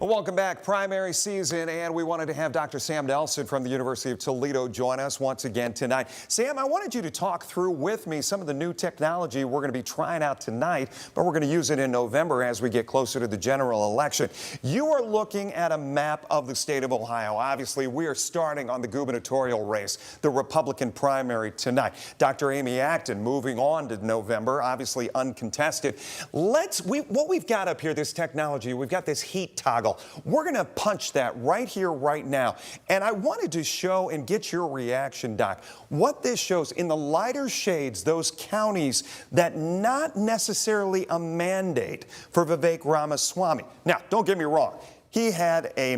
Well, welcome back. Primary season, and we wanted to have Dr. Sam Nelson from the University of Toledo join us once again tonight. Sam, I wanted you to talk through with me some of the new technology we're going to be trying out tonight, but we're going to use it in November as we get closer to the general election. You are looking at a map of the state of Ohio. Obviously, we are starting on the gubernatorial race, the Republican primary tonight. Dr. Amy Acton moving on to November, obviously uncontested. What we've got up here, this technology, we've got this heat toggle. We're going to punch that right here, right now. And I wanted to show and get your reaction, Doc. What this shows in the lighter shades, those counties that not necessarily a mandate for Vivek Ramaswamy. Now, don't get me wrong. He had a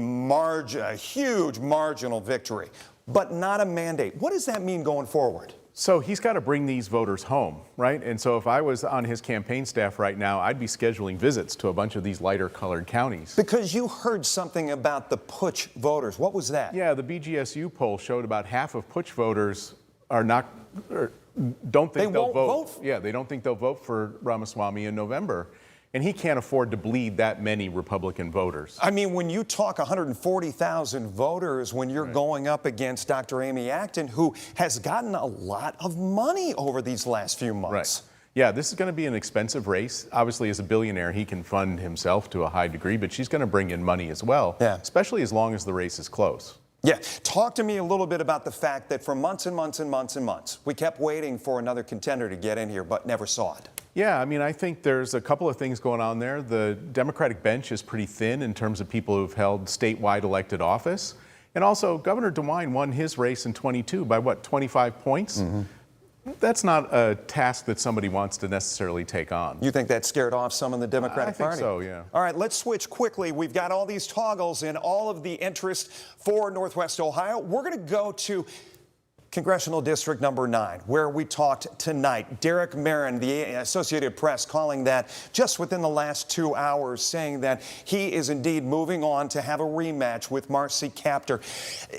huge marginal victory, but not a mandate. What does that mean going forward? So he's got to bring these voters home, right? And so if I was on his campaign staff right now, I'd be scheduling visits to a bunch of these lighter colored counties. Because you heard something about the Putsch voters. What was that? Yeah, the BGSU poll showed about half of Putsch voters don't think they'll vote. Yeah, they don't think they'll vote for Ramaswamy in November. And he can't afford to bleed that many Republican voters. I mean, when you talk 140,000 voters, when you're going up against Dr. Amy Acton, who has gotten a lot of money over these last few months. Right. Yeah, this is going to be an expensive race. Obviously, as a billionaire, he can fund himself to a high degree, but she's going to bring in money as well, especially as long as the race is close. Yeah, talk to me a little bit about the fact that for months and months and months and months, we kept waiting for another contender to get in here, but never saw it. Yeah, I mean, I think there's a couple of things going on there. The Democratic bench is pretty thin in terms of people who've held statewide elected office. And also, Governor DeWine won his race in 22 by, what, 25 points? That's not a task that somebody wants to necessarily take on. You think that scared off some in the Democratic Party? I think so, yeah. All right, let's switch quickly. We've got all these toggles and all of the interest for Northwest Ohio. We're going to go to Congressional District number 9, where we talked tonight. Derek Merrin, the Associated Press, calling that just within the last 2 hours, saying that he is indeed moving on to have a rematch with Marcy Kaptur.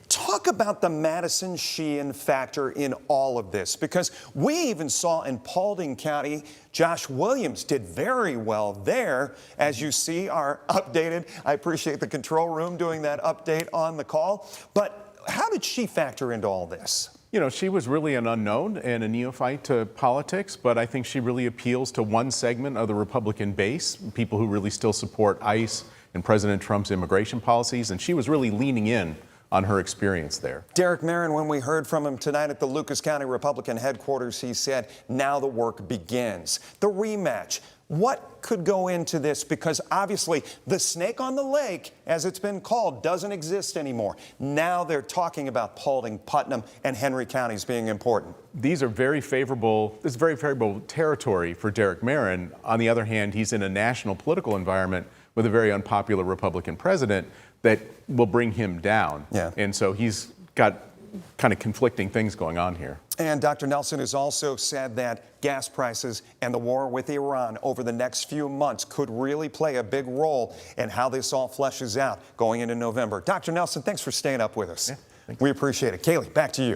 Talk about the Madison Sheehan factor in all of this, because we even saw in Paulding County, Josh Williams did very well there. As you see, our updated, I appreciate the control room doing that update on the call. But how did she factor into all this? You know, she was really an unknown and a neophyte to politics, but I think she really appeals to one segment of the Republican base, people who really still support ICE and President Trump's immigration policies, and she was really leaning in on her experience there. Derek Merrin, when we heard from him tonight at the Lucas County Republican headquarters, he said, now the work begins. The rematch. What could go into this? Because obviously the snake on the lake, as it's been called, doesn't exist anymore. Now they're talking about Paulding, Putnam, and Henry counties being important. These are very favorable, this is very favorable territory for Derek Merrin. On the other hand, he's in a national political environment with a very unpopular Republican president that will bring him down. Yeah. And so he's got kind of conflicting things going on here. And Dr. Nelson has also said that gas prices and the war with Iran over the next few months could really play a big role in how this all fleshes out going into November. Dr. Nelson, thanks for staying up with us. Yeah, we appreciate it. Kaylee, back to you.